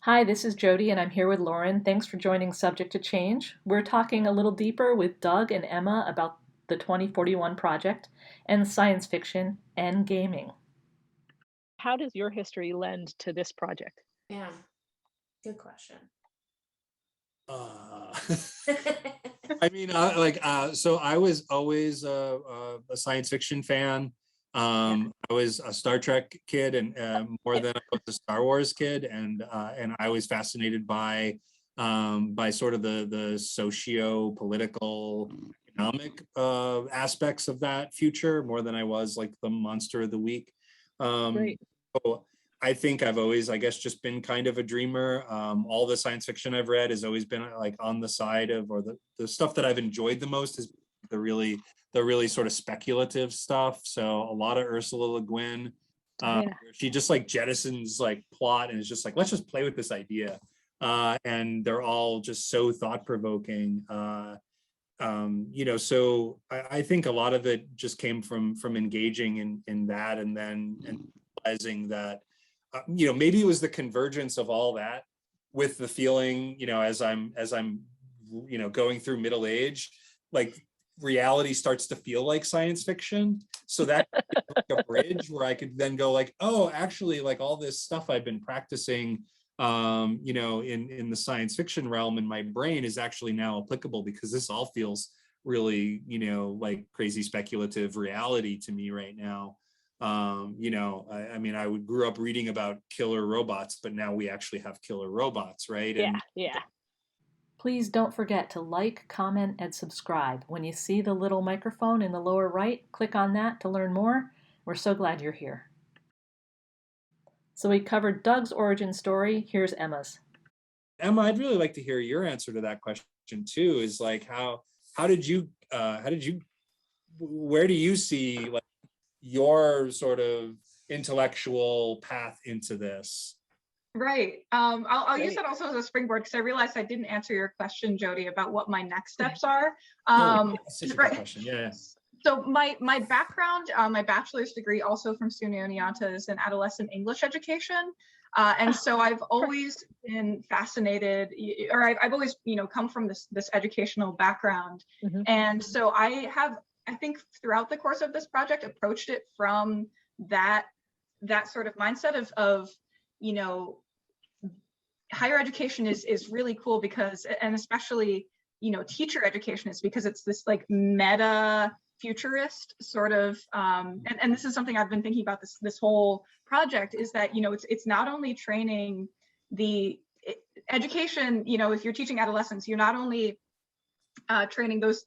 Hi, this is Jody, and I'm here with Lauren. Thanks for joining Subject to Change. We're talking a little deeper with Doug and Emma about the 2041 project and science fiction and gaming. How does your history lend to this project? Yeah, good question. Uh, I mean, so I was always a science fiction fan. I was a Star Trek kid, and more than I was a Star Wars kid, and I was fascinated by sort of the socio-political, economic aspects of that future more than I was like the monster of the week. Great. So I think I've always, I guess, just been kind of a dreamer. All the science fiction I've read has always been like on the side of, or the stuff that I've enjoyed the most is the really sort of speculative stuff. So a lot of Ursula Le Guin. Yeah. She just like jettisons like plot and is just like, let's just play with this idea. And they're all just so thought-provoking. So I think a lot of it just came from engaging in that, and then realizing that maybe it was the convergence of all that with the feeling, as I'm going through middle age, like reality starts to feel like science fiction. So that like a bridge where I could then go like, oh, actually, like all this stuff I've been practicing, in the science fiction realm in my brain is actually now applicable, because this all feels really, like crazy speculative reality to me right now. I mean, I grew up reading about killer robots, but now we actually have killer robots, right? Yeah. Please don't forget to like, comment, and subscribe. When you see the little microphone in the lower right, click on that to learn more. We're so glad you're here. So we covered Doug's origin story. Here's Emma's. Emma, I'd really like to hear your answer to that question too. Is like, how did you where do you see like your sort of intellectual path into this? Right. I'll use that also as a springboard, because I realized I didn't answer your question, Jody, about what my next steps are. That's such a good Right. question. Yeah. So my background, my bachelor's degree also from SUNY Oneonta is in adolescent English education. And so I've always been fascinated, or I've always, come from this educational background. Mhm. And so I think throughout the course of this project, approached it from that sort of mindset of higher education is really cool because, and especially, teacher education is, because it's this like meta futurist sort of, and this is something I've been thinking about this whole project, is that, it's not only training the education, if you're teaching adolescents, you're not only training those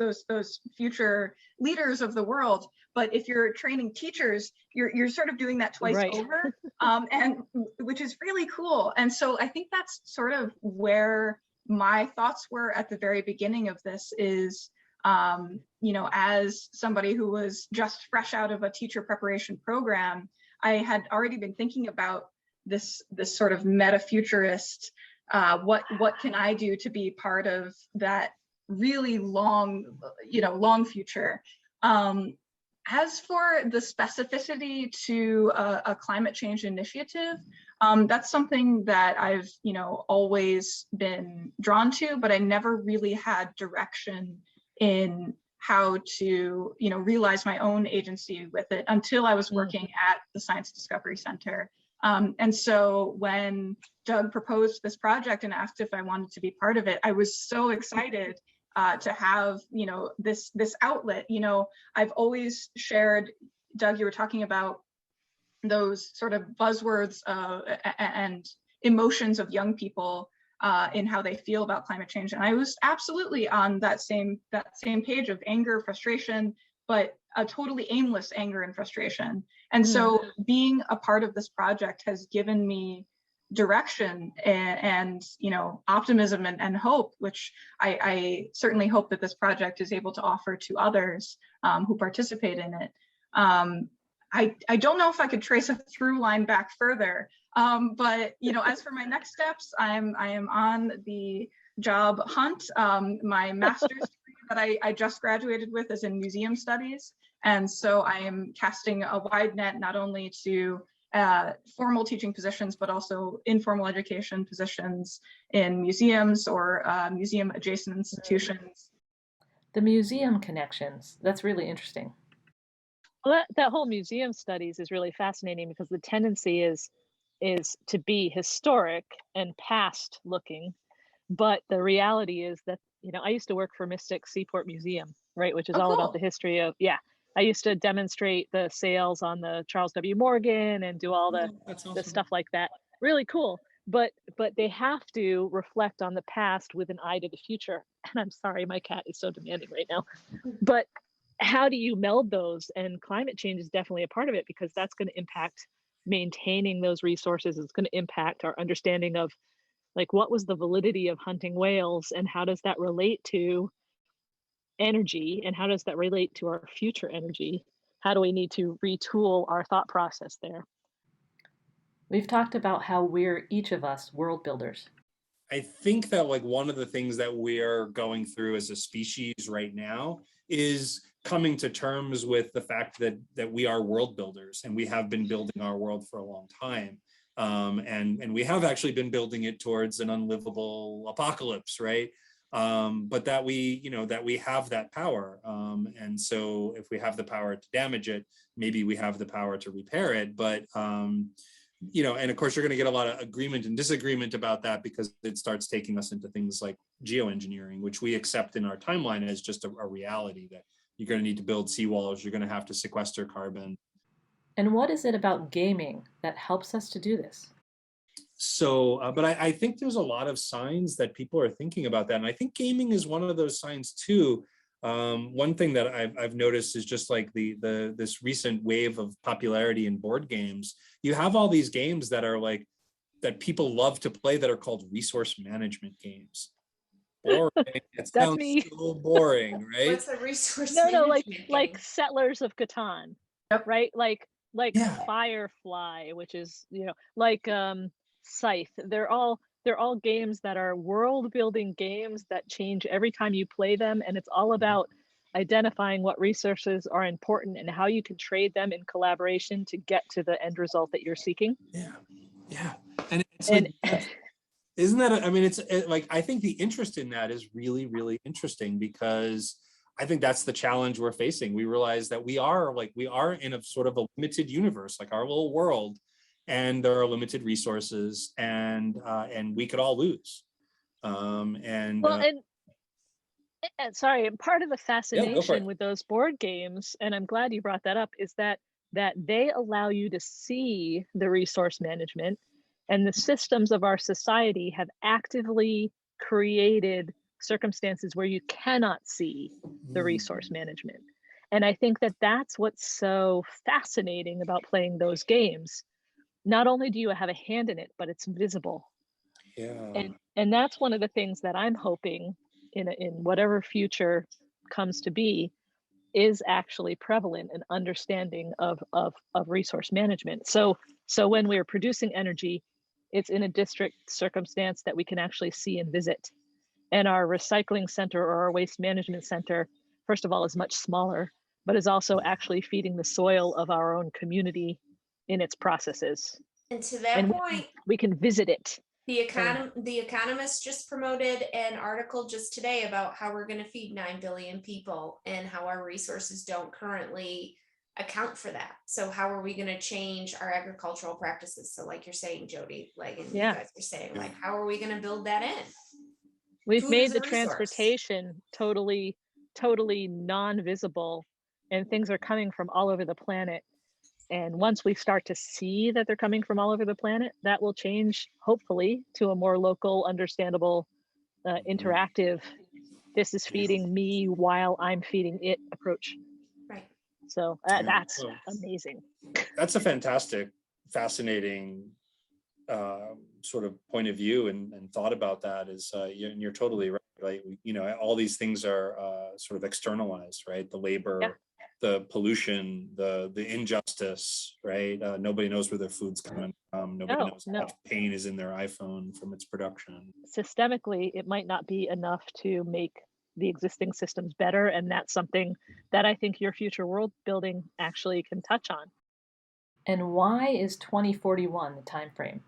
future leaders of the world, but if you're training teachers, you're sort of doing that twice Right. over, and which is really cool. And so I think that's sort of where my thoughts were at the very beginning of this is, as somebody who was just fresh out of a teacher preparation program, I had already been thinking about this sort of meta futurist, what can I do to be part of that really long future. As for the specificity to a climate change initiative, that's something that I've always been drawn to, but I never really had direction in how to realize my own agency with it until I was working at the Science Discovery Center. And so when Doug proposed this project and asked if I wanted to be part of it, I was so excited to have this outlet. I've always shared, Doug, you were talking about those sort of buzzwords and emotions of young people in how they feel about climate change, and I was absolutely on that same page of anger, frustration, but a totally aimless anger and frustration. And so being a part of this project has given me direction and optimism and hope, which I certainly hope that this project is able to offer to others who participate in it. I don't know if I could trace a through line back further, but as for my next steps, I am on the job hunt. My master's degree that I just graduated with is in museum studies, and so I am casting a wide net, not only to formal teaching positions, but also informal education positions in museums or museum adjacent institutions. The museum connections, that's really interesting. Well, that whole museum studies is really fascinating because the tendency is to be historic and past looking, but the reality is that, you know, I used to work for Mystic Seaport Museum, right, which is all about the history of, I used to demonstrate the sails on the Charles W. Morgan and do all the stuff like that. Really cool. But they have to reflect on the past with an eye to the future. And I'm sorry, my cat is so demanding right now. But how do you meld those? And climate change is definitely a part of it, because that's going to impact maintaining those resources. It's going to impact our understanding of, like, what was the validity of hunting whales, and how does that relate to energy, and how does that relate to our future energy? How do we need to retool our thought process there? We've talked about how we're each of us world builders. I think that, like, one of the things that we're going through as a species right now is coming to terms with the fact that we are world builders, and we have been building our world for a long time. And we have actually been building it towards an unlivable apocalypse, right? But that we, you know, that we have that power. And so if we have the power to damage it, maybe we have the power to repair it. But you know, and of course, you're going to get a lot of agreement and disagreement about that, because it starts taking us into things like geoengineering, which we accept in our timeline as just a reality, that you're going to need to build seawalls, you're going to have to sequester carbon. And what is it about gaming that helps us to do this? So, but I think there's a lot of signs that people are thinking about that. And I think gaming is one of those signs too. One thing that I've noticed is just like this recent wave of popularity in board games. You have all these games that are like, that people love to play, that are called resource management games. Boring. It sounds so boring, right? What's a resource No, management game? like Settlers of Catan, right? Like Firefly, which is, you know, like Scythe. They're all games that are world building games that change every time you play them, and it's all about identifying what resources are important and how you can trade them in collaboration to get to the end result that you're seeking. Yeah, and it's like, isn't that? I mean, it's like, I think the interest in that is really, really interesting, because I think that's the challenge we're facing. We realize that we are in a sort of a limited universe, like our little world, and there are limited resources, and we could all lose. And sorry, part of the fascination with those board games, and I'm glad you brought that up, is that they allow you to see the resource management, and the systems of our society have actively created circumstances where you cannot see the resource management. And I think that that's what's so fascinating about playing those games. Not only do you have a hand in it, but it's visible. And that's one of the things that I'm hoping in whatever future comes to be, is actually prevalent, an understanding of resource management. So when we're producing energy, it's in a district circumstance that we can actually see and visit. And our recycling center or our waste management center, first of all, is much smaller, but is also actually feeding the soil of our own community in its processes. And to that point, we can visit it. The Economist just promoted an article just today about how we're going to feed 9 billion people, and how our resources don't currently account for that. So how are we going to change our agricultural practices? So like you're saying, Jody, like, and you guys are saying, like, how are we going to build that in? We've made the transportation totally non-visible, and things are coming from all over the planet. And once we start to see that they're coming from all over the planet, that will change, hopefully, to a more local, understandable, interactive, this is feeding me while I'm feeding it approach. Right. So that's amazing. That's a fantastic, fascinating sort of point of view and thought about that. Is and you're totally right. Like, you know, all these things are sort of externalized, right? The labor, the pollution, the injustice, right? Nobody knows where their food's coming from. Nobody knows how much pain is in their iPhone from its production. Systemically, it might not be enough to make the existing systems better, and that's something that I think your future world building actually can touch on. And why is 2041 the time frame?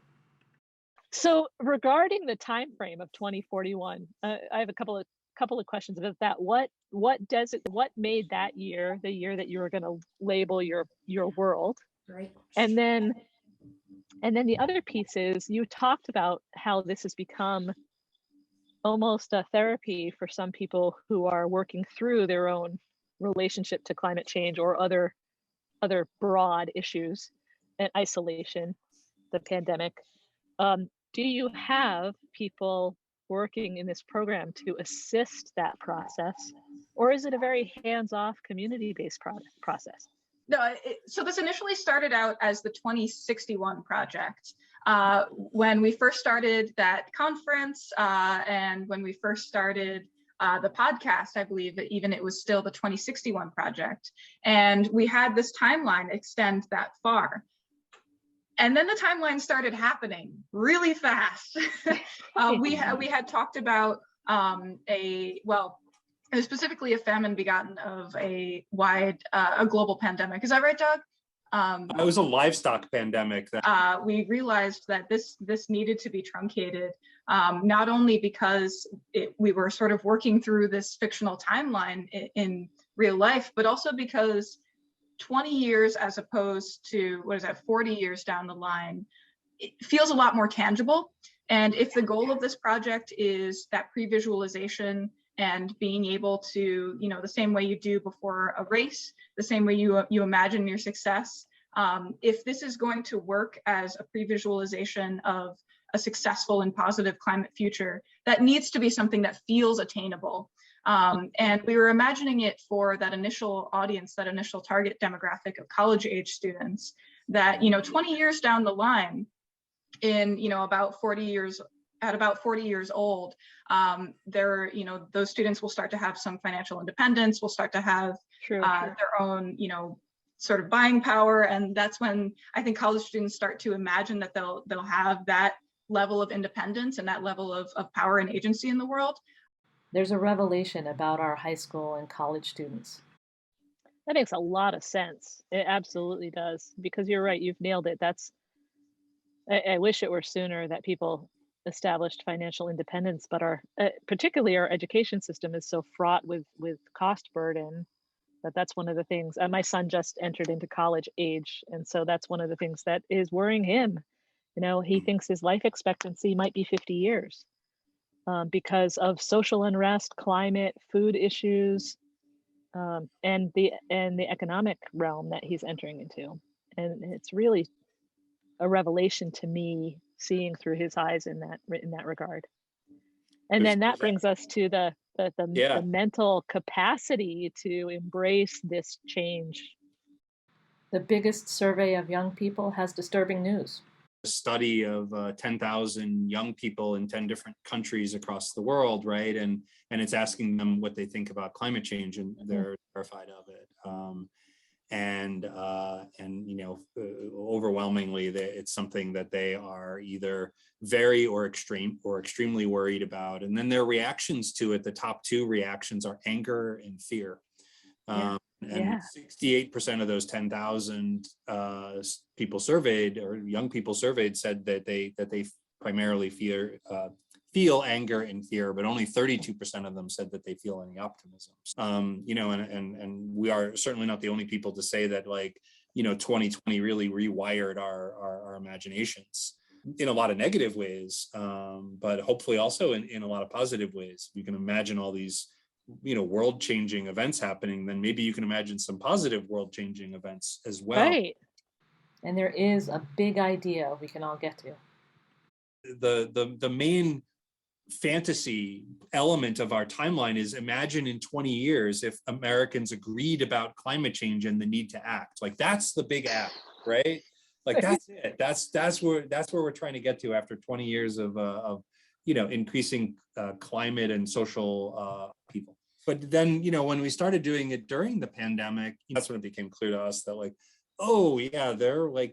So regarding the time frame of 2041, I have a couple of questions about that. What made that year the year that you were going to label your world? Right. And then the other piece is, you talked about how this has become almost a therapy for some people who are working through their own relationship to climate change or other broad issues and isolation, the pandemic. Do you have people working in this program to assist that process, or is it a very hands-off, community-based process? No, so this initially started out as the 2061 project. When we first started that conference, and when we first started the podcast, I believe that even it was still the 2061 project. And we had this timeline extend that far. And then the timeline started happening really fast. We had talked about specifically a famine begotten of a global pandemic. Is that right, Doug? It was a livestock pandemic. We realized that this needed to be truncated, not only because we were sort of working through this fictional timeline in real life, but also because 20 years as opposed to, 40 years down the line, it feels a lot more tangible. And if the goal of this project is that pre-visualization and being able to, the same way you do before a race, the same way you imagine your success, if this is going to work as a pre-visualization of a successful and positive climate future, that needs to be something that feels attainable. And we were imagining it for that initial audience, that initial target demographic of college age students, that 20 years down the line, in about 40 years old, those students will start to have some financial independence, will start to have their own sort of buying power, and that's when I think college students start to imagine that they'll have that level of independence and that level of power and agency in the world. There's a revelation about our high school and college students. That makes a lot of sense. It absolutely does, because you're right, you've nailed it. I wish it were sooner that people established financial independence, but particularly our education system is so fraught with cost burden that's one of the things. My son just entered into college age, and so that's one of the things that is worrying him. He thinks his life expectancy might be 50 years. Because of social unrest, climate, food issues, and the economic realm that he's entering into. And it's really a revelation to me, seeing through his eyes in that regard. And then that brings us to the mental capacity to embrace this change. The biggest survey of young people has disturbing news. A study of 10,000 young people in 10 different countries across the world, right? And it's asking them what they think about climate change, and they're terrified of it. Overwhelmingly, it's something that they are either very or extremely worried about. And then their reactions to it, the top two reactions are anger and fear. And 68% of those 10,000 people surveyed, or young people surveyed, said that they primarily feel anger and fear, but only 32% of them said that they feel any optimism. And we are certainly not the only people to say that, 2020 really rewired our imaginations in a lot of negative ways, but hopefully also in a lot of positive ways. You can imagine all these world-changing events happening, then maybe you can imagine some positive world-changing events as well. Right. And there is a big idea we can all get to. The main fantasy element of our timeline is, imagine in 20 years if Americans agreed about climate change and the need to act. That's the big act, right? That's it. That's where we're trying to get to after 20 years of increasing climate and social people. But then, when we started doing it during the pandemic, that's when it became clear to us that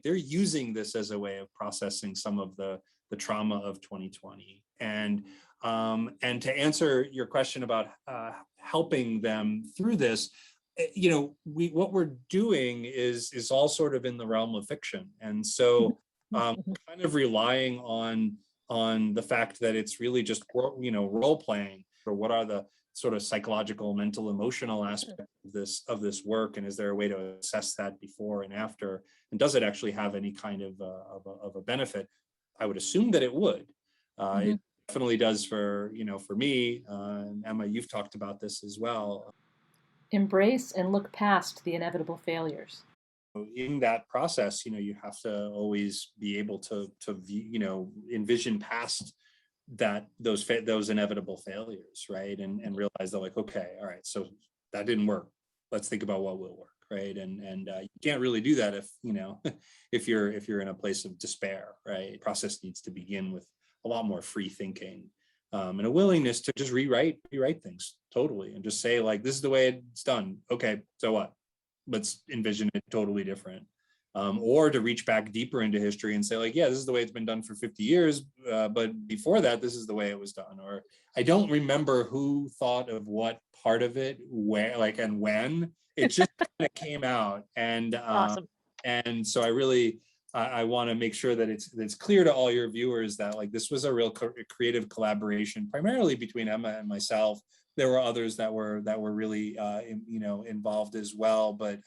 they're using this as a way of processing some of the trauma of 2020. And to answer your question about helping them through this, you know, what we're doing is all sort of in the realm of fiction. And so kind of relying on the fact that it's really just, you know, role playing, or what are the sort of psychological, mental, emotional aspect of this work, and is there a way to assess that before and after, and does it actually have any kind of a benefit? I would assume that it would. It definitely does for, you know, for me. And Emma, you've talked about this as well. Embrace and look past the inevitable failures. In that process, you know, you have to always be able to you know, envision past that, those inevitable failures, right? And realize that, like, okay, all right, so that didn't work. Let's think about what will work, right? And you can't really do that if, you know, if you're in a place of despair, right? The process needs to begin with a lot more free thinking, and a willingness to just rewrite things totally, and just say, like, this is the way it's done. Okay, so what? Let's envision it totally different. Or to reach back deeper into history and say, like, yeah, this is the way it's been done for 50 years, but before that, this is the way it was done. Or I don't remember who thought of what part of it, where, like, and when. It just kind of came out. And Awesome. And so I really, I want to make sure that it's clear to all your viewers that, like, this was a real creative collaboration, primarily between Emma and myself. There were others that were really you know, involved as well, but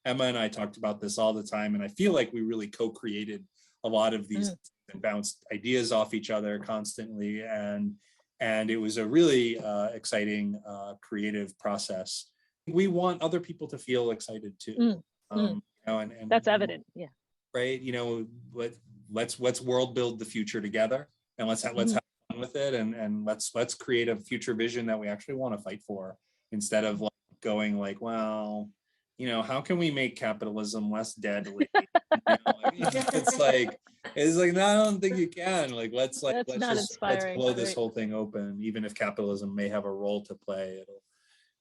Emma and I talked about this all the time, and I feel like we really co-created a lot of these and bounced ideas off each other constantly, and it was a really exciting creative process. We want other people to feel excited too. You know, and that's evident, yeah. Right, you know, let's world build the future together, and let's have fun with it, and let's create a future vision that we actually want to fight for, instead of, like, going, like, well, you know, how can we make capitalism less deadly? You know, it's like no, I don't think you can. Like, let's blow this whole thing open. Even if capitalism may have a role to play,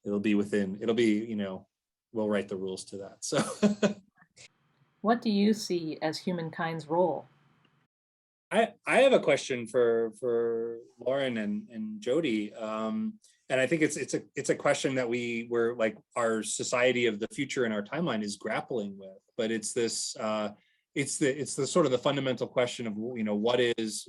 it'll be, you know, we'll write the rules to that. So what do you see as humankind's role? I have a question for Lauren and Jody, and I think it's a question that we're like, our society of the future and our timeline is grappling with. But it's this it's the sort of the fundamental question of, you know, what is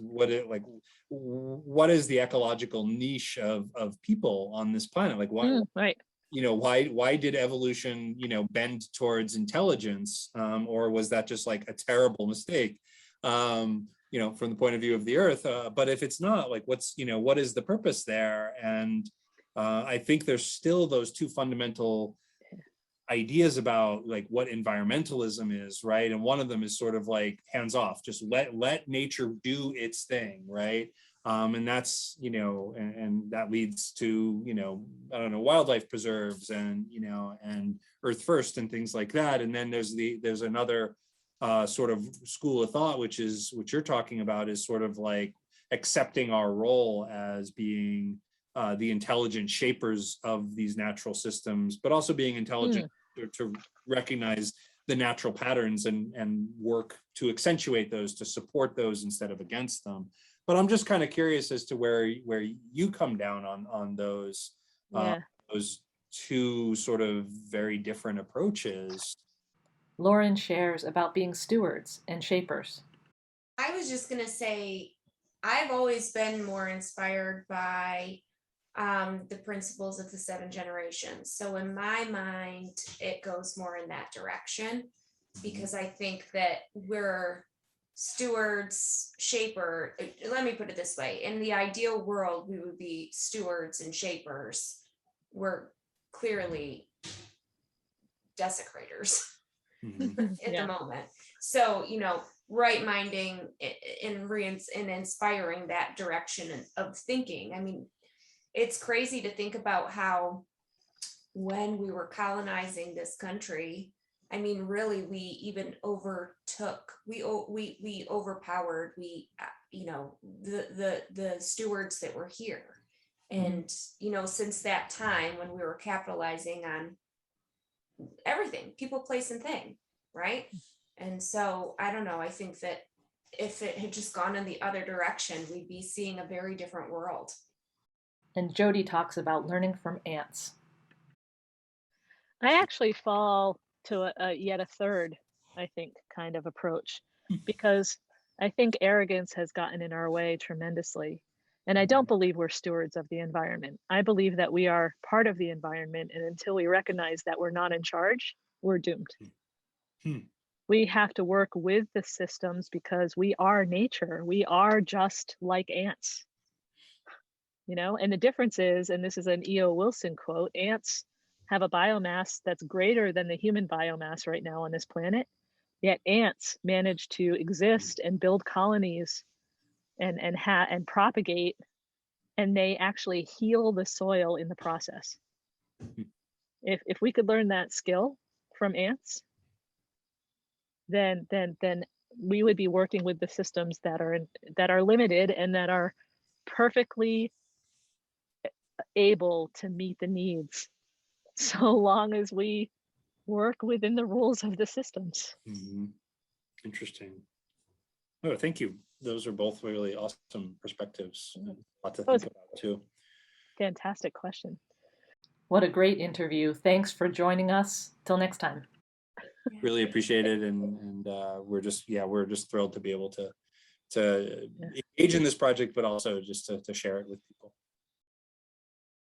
the ecological niche of people on this planet? Like, why, right? You know, why did evolution, you know, bend towards intelligence, or was that just like a terrible mistake? You know, from the point of view of the Earth. But if it's not, like, what's, you know, what is the purpose there? And I think there's still those two fundamental ideas about, like, what environmentalism is, right? And one of them is sort of like hands off, just let nature do its thing, right? And that's, you know, and that leads to, you know, I don't know, wildlife preserves, and, you know, and Earth First and things like that. And then there's another sort of school of thought, which is what you're talking about, is sort of like accepting our role as being the intelligent shapers of these natural systems, but also being intelligent to recognize the natural patterns and work to accentuate those, to support those instead of against them. But I'm just kind of curious as to where you come down on those two sort of very different approaches. Lauren shares about being stewards and shapers. I was just going to say, I've always been more inspired by the principles of the 7 generations. So in my mind, it goes more in that direction, because I think that we're stewards, shaper. Let me put it this way. In the ideal world, we would be stewards and shapers. We're clearly desecrators at the moment. So, you know, right-minding and inspiring that direction of thinking. I mean, it's crazy to think about how, when we were colonizing this country, I mean, really, we even overtook, we overpowered, you know, the stewards that were here. And, you know, since that time, when we were capitalizing on everything, people, place, and thing, right? And so I don't know, I think that if it had just gone in the other direction, we'd be seeing a very different world. And Jody talks about learning from ants. I actually fall to yet a third, I think, kind of approach, because I think arrogance has gotten in our way tremendously. And I don't believe we're stewards of the environment. I believe that we are part of the environment. And until we recognize that we're not in charge, we're doomed. We have to work with the systems because we are nature. We are just like ants. You know, and the difference is, and this is an E.O. Wilson quote, ants have a biomass that's greater than the human biomass right now on this planet, yet ants manage to exist and build colonies and propagate, and they actually heal the soil in the process. If we could learn that skill from ants, then we would be working with the systems that are limited and that are perfectly able to meet the needs, so long as we work within the rules of the systems. Interesting. Oh, thank you. Those are both really awesome perspectives. A lot to think about too. Fantastic question. What a great interview. Thanks for joining us. Till next time. Really appreciate it, and we're just thrilled to be able to engage in this project, but also just to share it with people.